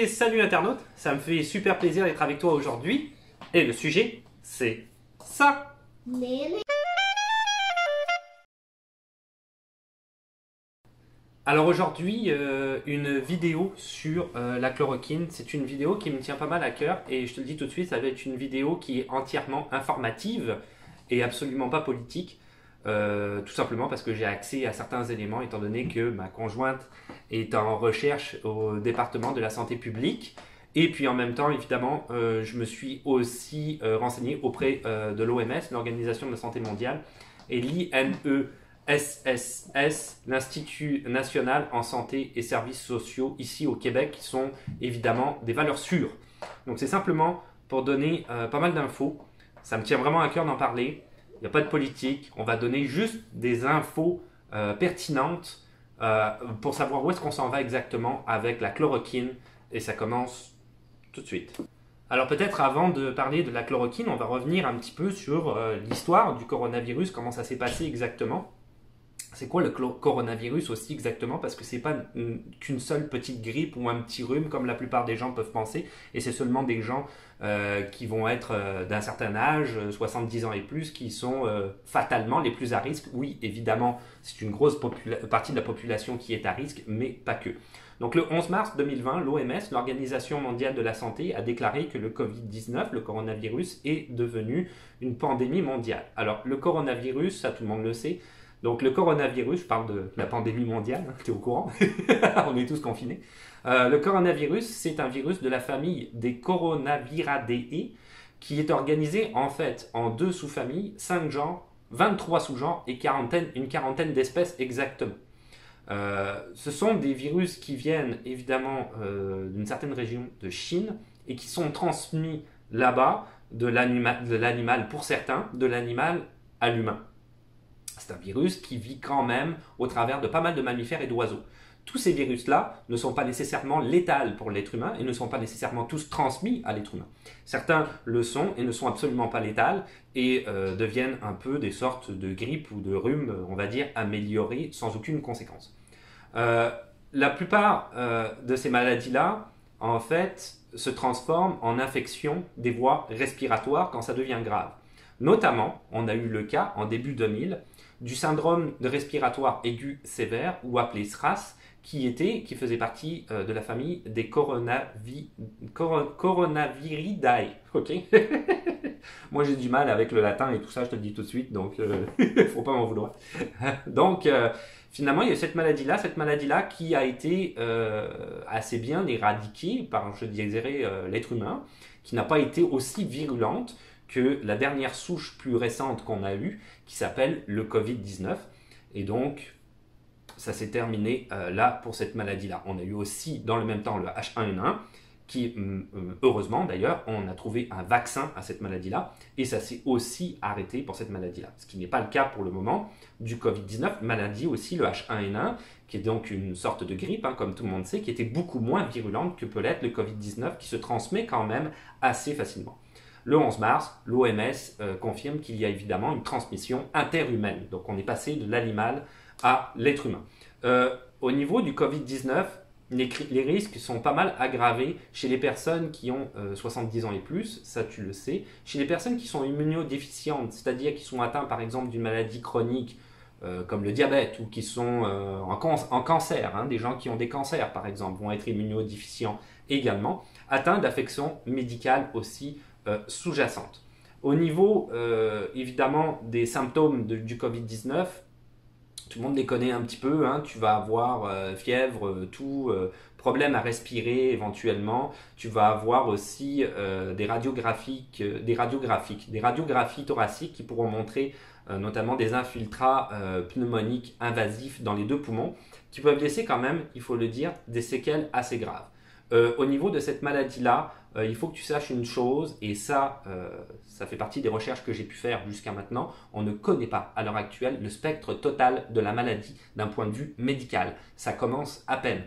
Et salut internaute, ça me fait super plaisir d'être avec toi aujourd'hui. Et le sujet, c'est ça. Alors aujourd'hui, une vidéo sur la chloroquine. C'est une vidéo qui me tient pas mal à cœur et je te le dis tout de suite, ça va être une vidéo qui est entièrement informative et absolument pas politique. Tout simplement parce que j'ai accès à certains éléments étant donné que ma conjointe est en recherche au département de la santé publique. Et puis en même temps, évidemment, je me suis aussi renseigné auprès de l'OMS, l'Organisation de la Santé mondiale, et l'INESSS, l'Institut national en santé et services sociaux ici au Québec, qui sont évidemment des valeurs sûres. Donc c'est simplement pour donner pas mal d'infos. Ça me tient vraiment à cœur d'en parler. Il n'y a pas de politique, on va donner juste des infos pertinentes pour savoir où est-ce qu'on s'en va exactement avec la chloroquine et ça commence tout de suite. Alors peut-être avant de parler de la chloroquine, on va revenir un petit peu sur l'histoire du coronavirus, comment ça s'est passé exactement. C'est quoi le coronavirus aussi exactement? Parce que c'est pas qu'une seule petite grippe ou un petit rhume comme la plupart des gens peuvent penser, et c'est seulement des gens qui vont être d'un certain âge, 70 ans et plus, qui sont fatalement les plus à risque. Oui, évidemment, c'est une grosse partie de la population qui est à risque, mais pas que. Donc le 11 mars 2020, l'OMS, l'Organisation mondiale de la santé, a déclaré que le Covid-19, le coronavirus, est devenu une pandémie mondiale. Alors le coronavirus, ça tout le monde le sait. Donc le coronavirus, je parle de la pandémie mondiale, hein, tu es au courant, on est tous confinés. Le coronavirus, c'est un virus de la famille des Coronaviridae qui est organisé en fait en 2 sous-familles, 5 genres, 23 sous-genres et une quarantaine d'espèces exactement. Ce sont des virus qui viennent évidemment d'une certaine région de Chine et qui sont transmis là-bas de l'animal pour certains, de l'animal à l'humain. C'est un virus qui vit quand même au travers de pas mal de mammifères et d'oiseaux. Tous ces virus-là ne sont pas nécessairement létals pour l'être humain et ne sont pas nécessairement tous transmis à l'être humain. Certains le sont et ne sont absolument pas létals et deviennent un peu des sortes de grippe ou de rhume, on va dire, améliorés sans aucune conséquence. La plupart de ces maladies-là, en fait, se transforment en infection des voies respiratoires quand ça devient grave. Notamment, on a eu le cas en début 2000 du syndrome de respiratoire aigu sévère, ou appelé SRAS, qui faisait partie de la famille des Coronaviridae. Ok. Moi j'ai du mal avec le latin et tout ça, je te le dis tout de suite, donc faut pas m'en vouloir. Donc finalement il y a cette maladie-là qui a été assez bien éradiquée par, je dirais, l'être humain, qui n'a pas été aussi virulente que la dernière souche plus récente qu'on a eue, qui s'appelle le Covid-19. Et donc, ça s'est terminé là pour cette maladie-là. On a eu aussi dans le même temps le H1N1, qui, heureusement d'ailleurs, on a trouvé un vaccin à cette maladie-là, et ça s'est aussi arrêté pour cette maladie-là. Ce qui n'est pas le cas pour le moment du Covid-19, maladie aussi, le H1N1, qui est donc une sorte de grippe, hein, comme tout le monde sait, qui était beaucoup moins virulente que peut l'être le Covid-19, qui se transmet quand même assez facilement. Le 11 mars, l'OMS confirme qu'il y a évidemment une transmission interhumaine. Donc on est passé de l'animal à l'être humain. Au niveau du Covid-19, les risques sont pas mal aggravés chez les personnes qui ont 70 ans et plus, ça tu le sais. Chez les personnes qui sont immunodéficientes, c'est-à-dire qui sont atteintes par exemple d'une maladie chronique comme le diabète ou qui sont en cancer, hein, des gens qui ont des cancers par exemple vont être immunodéficients également, atteints d'affections médicales aussi sous-jacentes. Au niveau évidemment des symptômes du Covid-19, tout le monde les connaît un petit peu, hein. Tu vas avoir fièvre, problème à respirer éventuellement. Tu vas avoir aussi des radiographies thoraciques qui pourront montrer notamment des infiltrats pneumoniques invasifs dans les 2 poumons, qui peuvent laisser quand même, il faut le dire, des séquelles assez graves. Au niveau de cette maladie-là, il faut que tu saches une chose, et ça fait partie des recherches que j'ai pu faire jusqu'à maintenant. On ne connaît pas à l'heure actuelle le spectre total de la maladie d'un point de vue médical. Ça commence à peine.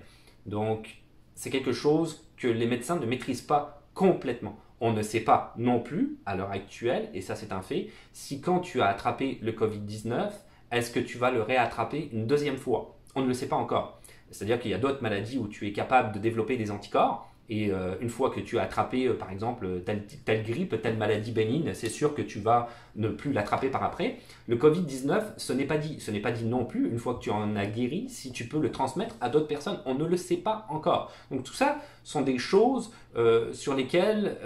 Donc, c'est quelque chose que les médecins ne maîtrisent pas complètement. On ne sait pas non plus, à l'heure actuelle, et ça c'est un fait, si quand tu as attrapé le Covid-19, est-ce que tu vas le réattraper une 2e fois? On ne le sait pas encore. C'est-à-dire qu'il y a d'autres maladies où tu es capable de développer des anticorps, Et une fois que tu as attrapé, par exemple, telle grippe, telle maladie bénigne, c'est sûr que tu vas ne plus l'attraper par après. Le Covid-19, ce n'est pas dit. Ce n'est pas dit non plus, une fois que tu en as guéri, si tu peux le transmettre à d'autres personnes. On ne le sait pas encore. Donc tout ça sont des choses sur lesquelles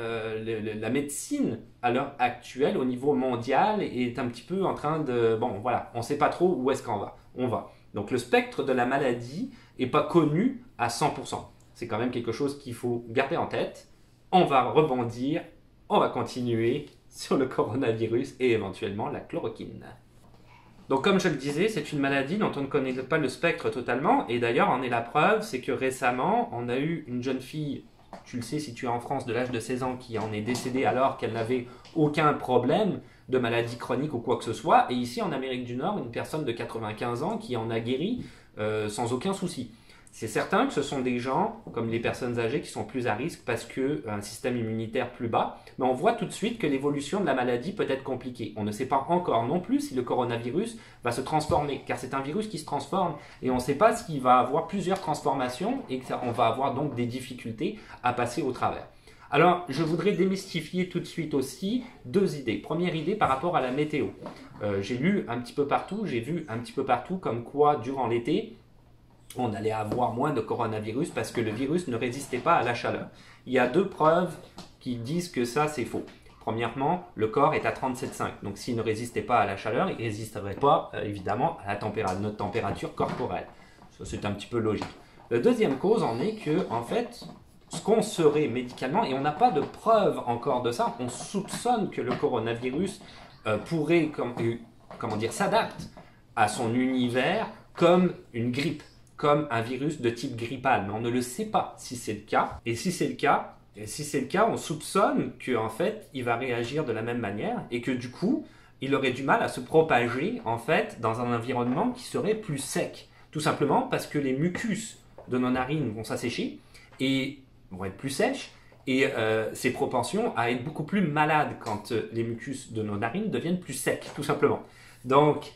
la médecine, à l'heure actuelle, au niveau mondial, est un petit peu en train de... Bon, voilà, on ne sait pas trop où est-ce qu'on va. On va. Donc le spectre de la maladie n'est pas connu à 100%. C'est quand même quelque chose qu'il faut garder en tête. On va rebondir, on va continuer sur le coronavirus et éventuellement la chloroquine. Donc comme je le disais, c'est une maladie dont on ne connaît pas le spectre totalement. Et d'ailleurs, en est la preuve, c'est que récemment, on a eu une jeune fille, tu le sais si tu es en France, de l'âge de 16 ans, qui en est décédée alors qu'elle n'avait aucun problème de maladie chronique ou quoi que ce soit. Et ici, en Amérique du Nord, une personne de 95 ans qui en a guéri sans aucun souci. C'est certain que ce sont des gens, comme les personnes âgées, qui sont plus à risque parce qu'un système immunitaire plus bas, mais on voit tout de suite que l'évolution de la maladie peut être compliquée. On ne sait pas encore non plus si le coronavirus va se transformer, car c'est un virus qui se transforme, et on ne sait pas s'il va avoir plusieurs transformations, et qu'on va avoir donc des difficultés à passer au travers. Alors, je voudrais démystifier tout de suite aussi deux idées. Première idée par rapport à la météo. J'ai lu un petit peu partout, j'ai vu un petit peu partout comme quoi, durant l'été, on allait avoir moins de coronavirus parce que le virus ne résistait pas à la chaleur. Il y a deux preuves qui disent que ça, c'est faux. Premièrement, le corps est à 37,5. Donc, s'il ne résistait pas à la chaleur, il ne résisterait pas, évidemment, à notre température corporelle. Ça, c'est un petit peu logique. La deuxième cause en est que, en fait, ce qu'on serait médicalement, et on n'a pas de preuve encore de ça, on soupçonne que le coronavirus pourrait, s'adapte à son univers comme une grippe, comme un virus de type grippal, mais on ne le sait pas si c'est le cas. Et si c'est le cas, on soupçonne qu'en fait, il va réagir de la même manière et que du coup, il aurait du mal à se propager en fait dans un environnement qui serait plus sec. Tout simplement parce que les mucus de nos narines vont s'assécher et vont être plus sèches et ses propensions à être beaucoup plus malades quand les mucus de nos narines deviennent plus secs, tout simplement. Donc,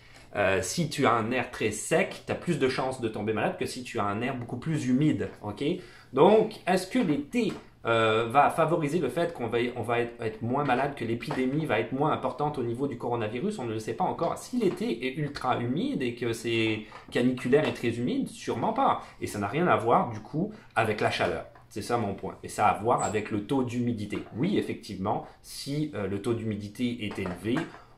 si tu as un air très sec, tu as plus de chances de tomber malade que si tu as un air beaucoup plus humide. Okay. Donc, est-ce que l'été va favoriser le fait qu'on va être moins malade, que l'épidémie va être moins importante au niveau du coronavirus? On ne le sait pas encore. Si l'été est ultra humide et que c'est caniculaire et très humide, sûrement pas. Et ça n'a rien à voir, du coup, avec la chaleur. C'est ça mon point. Et ça a à voir avec le taux d'humidité. Oui, effectivement, si le taux d'humidité est élevé,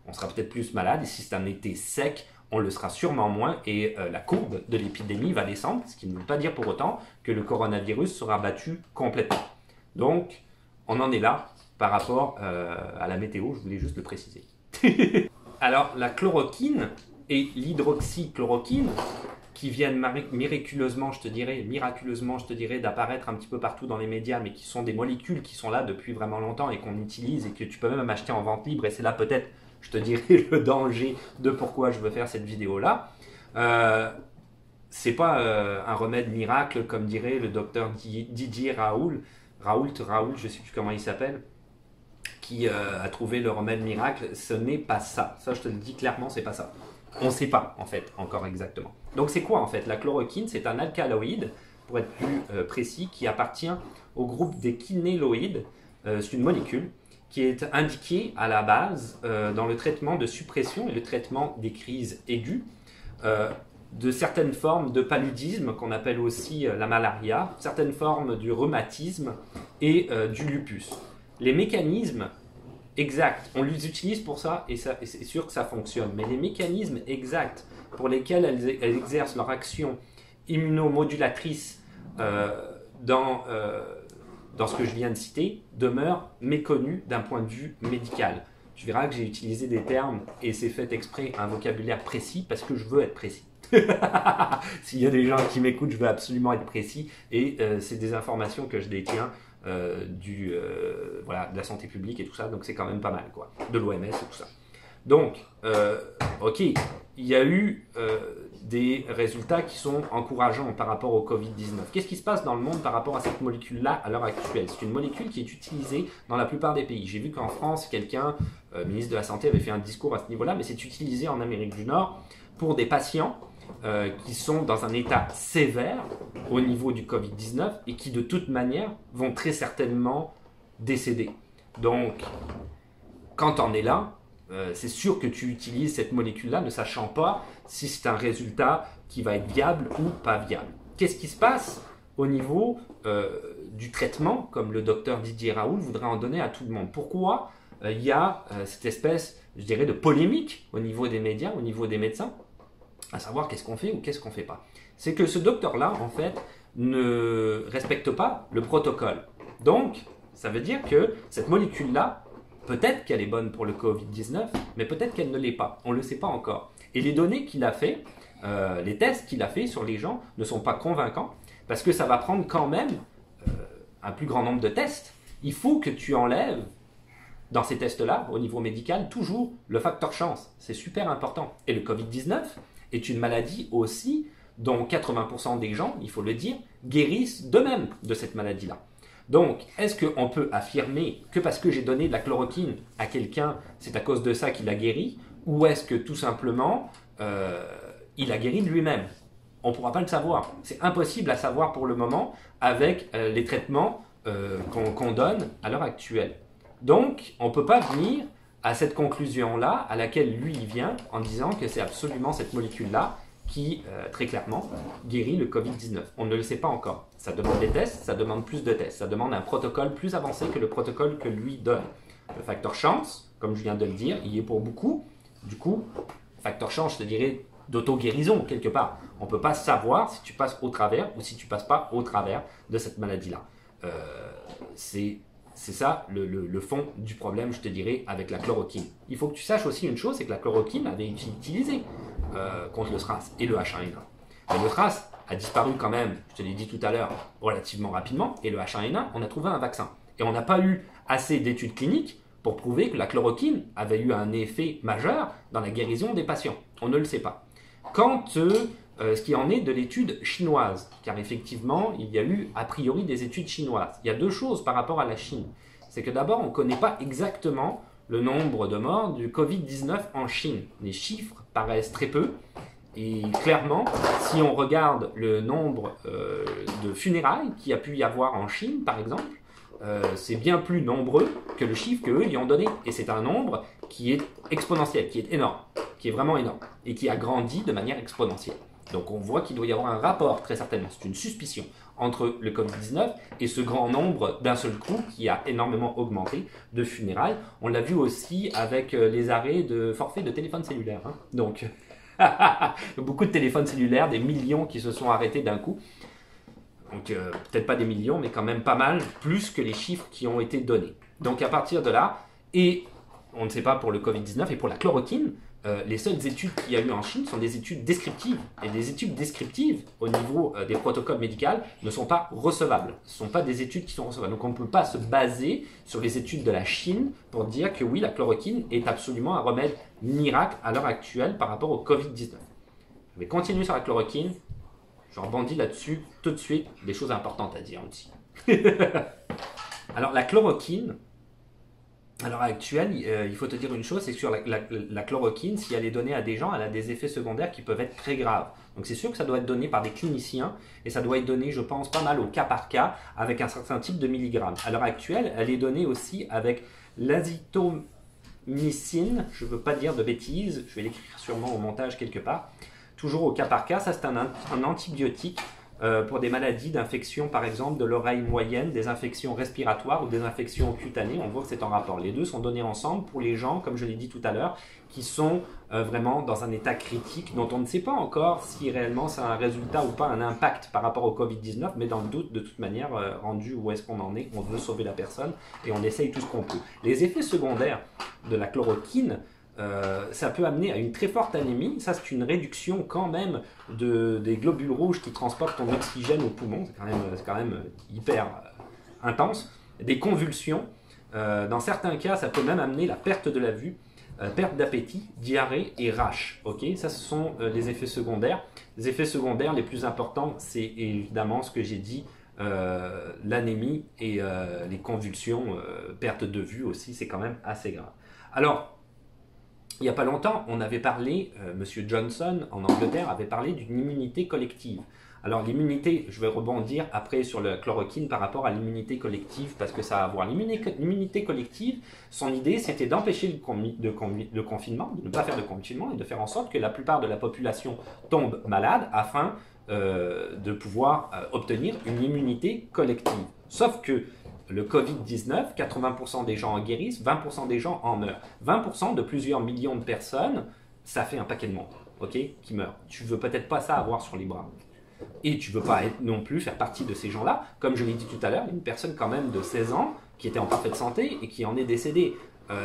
on sera peut-être plus malade, et si c'est un été sec, on le sera sûrement moins, et la courbe de l'épidémie va descendre, ce qui ne veut pas dire pour autant que le coronavirus sera battu complètement. Donc, on en est là par rapport à la météo, je voulais juste le préciser. Alors, la chloroquine et l'hydroxychloroquine, qui viennent miraculeusement, je te dirais, d'apparaître un petit peu partout dans les médias, mais qui sont des molécules qui sont là depuis vraiment longtemps et qu'on utilise et que tu peux même acheter en vente libre, et c'est là peut-être, je te dirais, le danger de pourquoi je veux faire cette vidéo-là. C'est pas un remède miracle, comme dirait le docteur Didier Raoult, je sais plus comment il s'appelle, qui a trouvé le remède miracle. Ce n'est pas ça. Ça, je te le dis clairement, c'est pas ça. On ne sait pas, en fait, encore exactement. Donc, c'est quoi, en fait? La chloroquine, c'est un alcaloïde, pour être plus précis, qui appartient au groupe des kinéloïdes. C'est une molécule qui est indiquée à la base dans le traitement de suppression et le traitement des crises aiguës, de certaines formes de paludisme, qu'on appelle aussi la malaria, certaines formes du rhumatisme et du lupus. Les mécanismes exacts, on les utilise pour ça et c'est sûr que ça fonctionne, mais les mécanismes exacts pour lesquels elles exercent leur action immunomodulatrice dans ce que je viens de citer demeurent méconnus d'un point de vue médical. Tu verras que j'ai utilisé des termes et c'est fait exprès un vocabulaire précis parce que je veux être précis. S'il y a des gens qui m'écoutent, je veux absolument être précis et c'est des informations que je détiens voilà, de la santé publique et tout ça, donc c'est quand même pas mal, quoi, de l'OMS et tout ça. Donc, ok, il y a eu des résultats qui sont encourageants par rapport au Covid-19. Qu'est-ce qui se passe dans le monde par rapport à cette molécule-là à l'heure actuelle? C'est une molécule qui est utilisée dans la plupart des pays. J'ai vu qu'en France, quelqu'un, ministre de la Santé, avait fait un discours à ce niveau-là, mais c'est utilisé en Amérique du Nord pour des patients qui sont dans un état sévère au niveau du Covid-19 et qui de toute manière vont très certainement décéder. Donc, quand on est là, c'est sûr que tu utilises cette molécule-là ne sachant pas si c'est un résultat qui va être viable ou pas viable. Qu'est-ce qui se passe au niveau du traitement, comme le docteur Didier Raoult voudrait en donner à tout le monde? Pourquoi il y a cette espèce, je dirais, de polémique au niveau des médias, au niveau des médecins, à savoir qu'est-ce qu'on fait ou qu'est-ce qu'on ne fait pas? C'est que ce docteur-là, en fait, ne respecte pas le protocole. Donc, ça veut dire que cette molécule-là, peut-être qu'elle est bonne pour le Covid-19, mais peut-être qu'elle ne l'est pas. On ne le sait pas encore. Et les données qu'il a fait, les tests qu'il a fait sur les gens ne sont pas convaincants, parce que ça va prendre quand même un plus grand nombre de tests. Il faut que tu enlèves, dans ces tests-là, au niveau médical, toujours le facteur chance. C'est super important. Et le Covid-19 est une maladie aussi dont 80% des gens, il faut le dire, guérissent d'eux-mêmes de cette maladie-là. Donc, est-ce qu'on peut affirmer que parce que j'ai donné de la chloroquine à quelqu'un, c'est à cause de ça qu'il a guéri? Ou est-ce que tout simplement, il a guéri de lui-même? On ne pourra pas le savoir. C'est impossible à savoir pour le moment avec les traitements qu'on donne à l'heure actuelle. Donc, on ne peut pas venir à cette conclusion-là à laquelle lui il vient en disant que c'est absolument cette molécule-là qui, très clairement, guérit le Covid-19. On ne le sait pas encore. Ça demande des tests, ça demande plus de tests, ça demande un protocole plus avancé que le protocole que lui donne. Le facteur chance, comme je viens de le dire, il y est pour beaucoup. Du coup, facteur chance, je te dirais, d'auto-guérison, quelque part. On ne peut pas savoir si tu passes au travers ou si tu ne passes pas au travers de cette maladie-là. C'est ça le fond du problème, je te dirais, avec la chloroquine. Il faut que tu saches aussi une chose, c'est que la chloroquine avait été utilisée contre le SRAS et le H1N1. Mais le SRAS a disparu quand même, je te l'ai dit tout à l'heure, relativement rapidement, et le H1N1, on a trouvé un vaccin. Et on n'a pas eu assez d'études cliniques pour prouver que la chloroquine avait eu un effet majeur dans la guérison des patients. On ne le sait pas. Quant ce qui en est de l'étude chinoise, car effectivement, il y a eu a priori des études chinoises. Il y a deux choses par rapport à la Chine. C'est que d'abord, on ne connaît pas exactement le nombre de morts du Covid-19 en Chine. Les chiffres paraissent très peu. Et clairement, si on regarde le nombre de funérailles qu'il y a pu y avoir en Chine, par exemple, c'est bien plus nombreux que le chiffre qu'eux y ont donné. Et c'est un nombre qui est exponentiel, qui est énorme, qui est vraiment énorme, et qui a grandi de manière exponentielle. Donc on voit qu'il doit y avoir un rapport, très certainement, c'est une suspicion, entre le Covid-19 et ce grand nombre d'un seul coup qui a énormément augmenté de funérailles. On l'a vu aussi avec les arrêts de forfait de téléphone cellulaire. Hein. Donc, beaucoup de téléphones cellulaires, des millions qui se sont arrêtés d'un coup. Donc peut-être pas des millions, mais quand même pas mal, plus que les chiffres qui ont été donnés. Donc à partir de là, et on ne sait pas pour le Covid-19 et pour la chloroquine, les seules études qu'il y a eu en Chine sont des études descriptives. Et des études descriptives au niveau des protocoles médicaux ne sont pas recevables. Ce ne sont pas des études qui sont recevables. Donc on ne peut pas se baser sur les études de la Chine pour dire que oui, la chloroquine est absolument un remède miracle à l'heure actuelle par rapport au Covid-19. Je vais continuer sur la chloroquine. Je rebondis là-dessus tout de suite. Des choses importantes à dire aussi. Alors la chloroquine, à l'heure actuelle, il faut te dire une chose, c'est que sur la chloroquine, si elle est donnée à des gens, elle a des effets secondaires qui peuvent être très graves. Donc c'est sûr que ça doit être donné par des cliniciens et ça doit être donné, je pense, pas mal au cas par cas avec un certain type de milligrammes. À l'heure actuelle, elle est donnée aussi avec l'azithromycine, je ne veux pas dire de bêtises, je vais l'écrire sûrement au montage quelque part. Toujours au cas par cas, ça c'est un antibiotique pour des maladies d'infection, par exemple de l'oreille moyenne, des infections respiratoires ou des infections cutanées. On voit que c'est en rapport. Les deux sont donnés ensemble pour les gens, comme je l'ai dit tout à l'heure, qui sont vraiment dans un état critique dont on ne sait pas encore si réellement ça a un résultat ou pas, un impact par rapport au Covid-19, mais dans le doute, de toute manière, rendu où est-ce qu'on en est, on veut sauver la personne et on essaye tout ce qu'on peut. Les effets secondaires de la chloroquine, ça peut amener à une très forte anémie. Ça, c'est une réduction quand même des globules rouges qui transportent ton oxygène au poumon. C'est quand même hyper intense. Des convulsions. Dans certains cas, ça peut même amener la perte de la vue, perte d'appétit, diarrhée et rash. Okay, ça, ce sont les effets secondaires. Les effets secondaires les plus importants, c'est évidemment ce que j'ai dit, l'anémie et les convulsions, perte de vue aussi, c'est quand même assez grave. Alors, il n'y a pas longtemps, on avait parlé, Monsieur Johnson en Angleterre avait parlé d'une immunité collective. Alors l'immunité, je vais rebondir après sur la chloroquine par rapport à l'immunité collective parce que ça a à voir. L'immunité collective, son idée c'était d'empêcher le confinement, de ne pas faire de confinement et de faire en sorte que la plupart de la population tombe malade afin de pouvoir obtenir une immunité collective. Sauf que le Covid-19, 80% des gens en guérissent, 20% des gens en meurent. 20% de plusieurs millions de personnes, ça fait un paquet de monde, ok, qui meurt. Tu veux peut-être pas ça avoir sur les bras. Et tu ne veux pas non plus faire partie de ces gens-là. Comme je l'ai dit tout à l'heure, une personne quand même de 16 ans qui était en parfaite santé et qui en est décédée.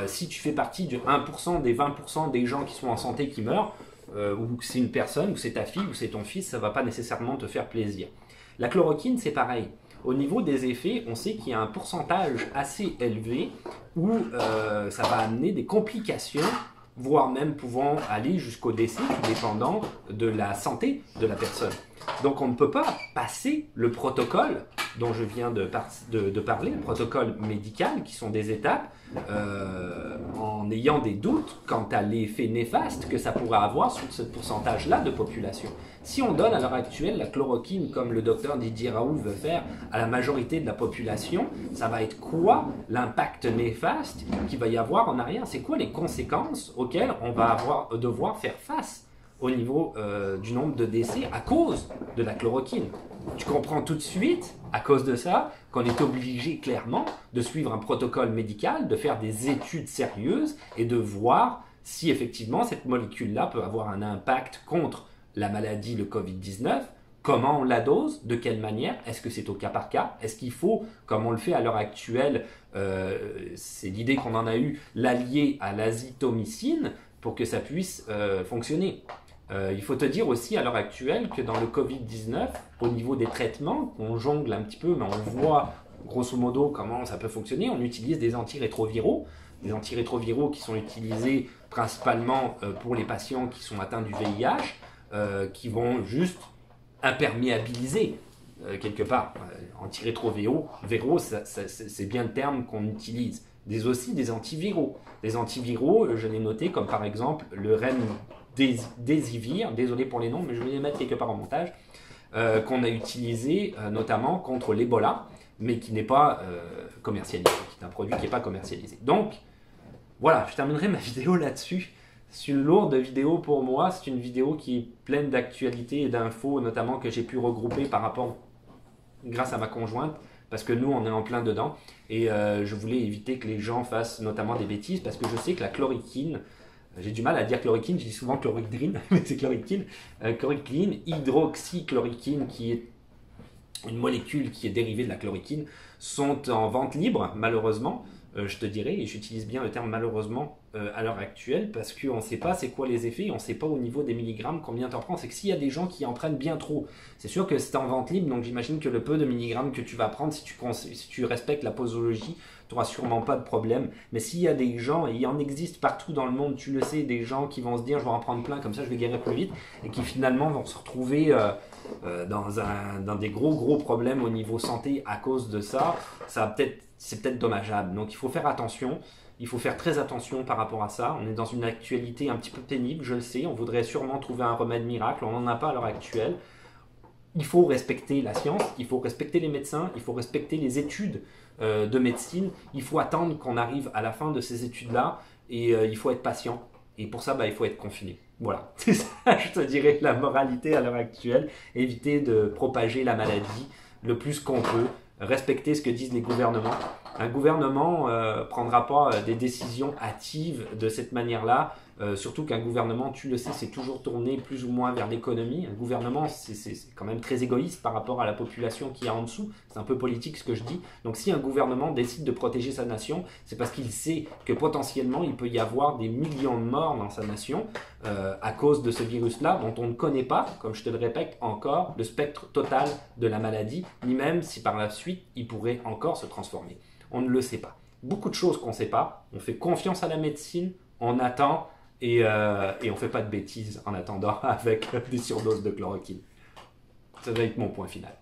Si tu fais partie du 1% des 20% des gens qui sont en santé qui meurent, ou que c'est une personne, ou c'est ta fille, ou c'est ton fils, ça ne va pas nécessairement te faire plaisir. La chloroquine, c'est pareil. Au niveau des effets, on sait qu'il y a un pourcentage assez élevé où ça va amener des complications, voire même pouvant aller jusqu'au décès, tout dépendant de la santé de la personne. Donc on ne peut pas passer le protocole dont je viens de parler, le protocole médical, qui sont des étapes, en ayant des doutes quant à l'effet néfaste que ça pourrait avoir sur ce pourcentage-là de population. Si on donne à l'heure actuelle la chloroquine, comme le docteur Didier Raoult veut faire, à la majorité de la population, ça va être quoi l'impact néfaste qu'il va y avoir en arrière? C'est quoi les conséquences auxquelles on va devoir faire face au niveau du nombre de décès à cause de la chloroquine? Tu comprends tout de suite, à cause de ça, qu'on est obligé clairement de suivre un protocole médical, de faire des études sérieuses et de voir si effectivement cette molécule-là peut avoir un impact contre la maladie, le Covid-19, comment on la dose, de quelle manière, est-ce que c'est au cas par cas, est-ce qu'il faut, comme on le fait à l'heure actuelle, c'est l'idée qu'on en a eu, l'allier à l'azithromycine pour que ça puisse fonctionner. Il faut te dire aussi à l'heure actuelle que dans le Covid-19, au niveau des traitements, on jongle un petit peu, mais on voit grosso modo comment ça peut fonctionner. On utilise des antirétroviraux, qui sont utilisés principalement pour les patients qui sont atteints du VIH, qui vont juste imperméabiliser quelque part. Antirétroviraux, c'est bien le terme qu'on utilise. Aussi des antiviraux. Des antiviraux, je l'ai noté, comme par exemple le Remdesivir, désolé pour les noms, mais je vais les mettre quelque part en montage, qu'on a utilisé notamment contre l'Ebola, mais qui n'est pas commercialisé, qui est un produit qui n'est pas commercialisé. Donc, voilà, je terminerai ma vidéo là-dessus. C'est une lourde vidéo pour moi, c'est une vidéo qui est pleine d'actualités et d'infos, notamment que j'ai pu regrouper grâce à ma conjointe, parce que nous, on est en plein dedans, et je voulais éviter que les gens fassent notamment des bêtises, parce que je sais que la chloroquine, j'ai du mal à dire chloroquine, je dis souvent chloroquine, mais c'est chloroquine, chloroquine, hydroxychloroquine, qui est une molécule qui est dérivée de la chloroquine, sont en vente libre, malheureusement. Je te dirais, et j'utilise bien le terme malheureusement à l'heure actuelle, parce qu'on ne sait pas c'est quoi les effets, on ne sait pas au niveau des milligrammes combien tu en prends. C'est que s'il y a des gens qui en prennent bien trop, c'est sûr que c'est en vente libre, donc j'imagine que le peu de milligrammes que tu vas prendre, si tu respectes la posologie, tu n'auras sûrement pas de problème. Mais s'il y a des gens, et il en existe partout dans le monde, tu le sais, des gens qui vont se dire je vais en prendre plein, comme ça je vais guérir plus vite, et qui finalement vont se retrouver dans des gros problèmes au niveau santé à cause de ça, c'est peut-être dommageable. Donc il faut faire attention, il faut faire très attention par rapport à ça. On est dans une actualité un petit peu pénible, je le sais, on voudrait sûrement trouver un remède miracle, on n'en a pas à l'heure actuelle. Il faut respecter la science, il faut respecter les médecins, il faut respecter les études de médecine, il faut attendre qu'on arrive à la fin de ces études-là et il faut être patient. Et pour ça, il faut être confiné. Voilà, c'est ça, je te dirais, la moralité à l'heure actuelle. Éviter de propager la maladie le plus qu'on peut. Respecter ce que disent les gouvernements. Un gouvernement ne prendra pas des décisions hâtives de cette manière-là. Surtout qu'un gouvernement, tu le sais, c'est toujours tourné plus ou moins vers l'économie. Un gouvernement, c'est quand même très égoïste par rapport à la population qui est en dessous. C'est un peu politique ce que je dis. Donc si un gouvernement décide de protéger sa nation, c'est parce qu'il sait que potentiellement, il peut y avoir des millions de morts dans sa nation à cause de ce virus-là, dont on ne connaît pas, comme je te le répète encore, le spectre total de la maladie, ni même si par la suite, il pourrait encore se transformer. On ne le sait pas. Beaucoup de choses qu'on ne sait pas. On fait confiance à la médecine, on attend et on ne fait pas de bêtises en attendant avec des surdoses de chloroquine. Ça va être mon point final.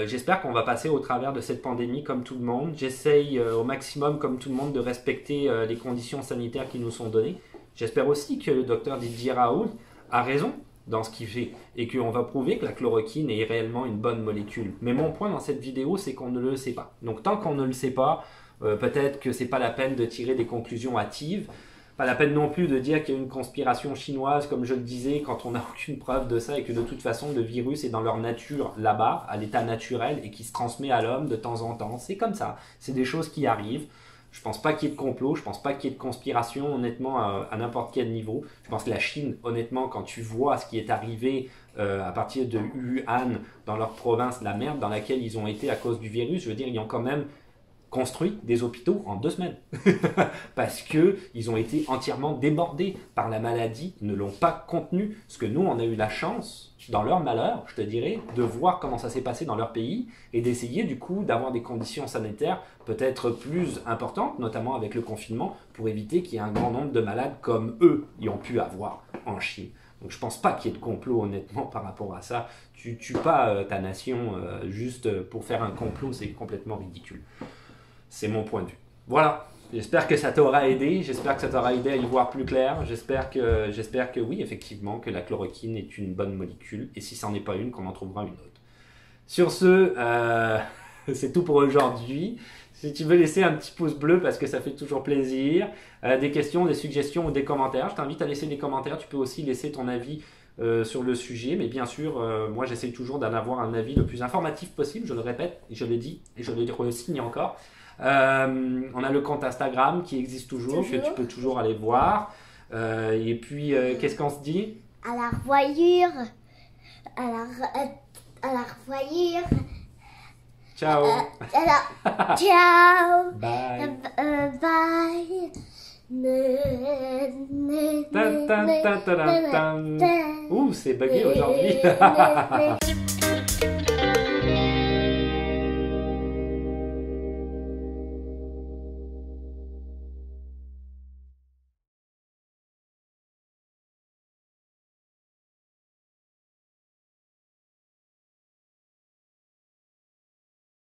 J'espère qu'on va passer au travers de cette pandémie comme tout le monde. J'essaye au maximum comme tout le monde de respecter les conditions sanitaires qui nous sont données. J'espère aussi que le docteur Didier Raoult a raison dans ce qu'il fait et qu'on va prouver que la chloroquine est réellement une bonne molécule. Mais mon point dans cette vidéo, c'est qu'on ne le sait pas. Donc tant qu'on ne le sait pas, peut-être que c'est pas la peine de tirer des conclusions hâtives. Pas la peine non plus de dire qu'il y a une conspiration chinoise, comme je le disais, quand on n'a aucune preuve de ça et que de toute façon le virus est dans leur nature là-bas, à l'état naturel et qui se transmet à l'homme de temps en temps. C'est comme ça, c'est des choses qui arrivent. Je pense pas qu'il y ait de complot, je pense pas qu'il y ait de conspiration, honnêtement, à n'importe quel niveau. Je pense que la Chine, honnêtement, quand tu vois ce qui est arrivé à partir de Wuhan, dans leur province, la merde dans laquelle ils ont été à cause du virus, je veux dire, ils ont quand même construit des hôpitaux en 2 semaines parce qu'ils ont été entièrement débordés par la maladie, ils ne l'ont pas contenu. Parce que nous, on a eu la chance, dans leur malheur, je te dirais, de voir comment ça s'est passé dans leur pays et d'essayer du coup d'avoir des conditions sanitaires peut-être plus importantes, notamment avec le confinement, pour éviter qu'il y ait un grand nombre de malades comme eux y ont pu avoir en Chine. Donc je pense pas qu'il y ait de complot honnêtement par rapport à ça. Tu tues pas ta nation juste pour faire un complot, c'est complètement ridicule. C'est mon point de vue. Voilà, j'espère que ça t'aura aidé, j'espère que ça t'aura aidé à y voir plus clair, j'espère que oui, effectivement, que la chloroquine est une bonne molécule, et si ça n'en est pas une, qu'on en trouvera une autre. Sur ce, c'est tout pour aujourd'hui. Si tu veux laisser un petit pouce bleu, parce que ça fait toujours plaisir, des questions, des suggestions ou des commentaires, je t'invite à laisser des commentaires, tu peux aussi laisser ton avis sur le sujet, mais bien sûr, moi j'essaie toujours d'en avoir un avis le plus informatif possible, je le répète, je le dis, et je le re-signe encore. On a le compte Instagram qui existe toujours, que tu peux toujours aller voir. Et puis, qu'est-ce qu'on se dit? À la revoyure. À la revoyure. Ciao. Ciao. Bye. Bye. Ouh, c'est bugué aujourd'hui.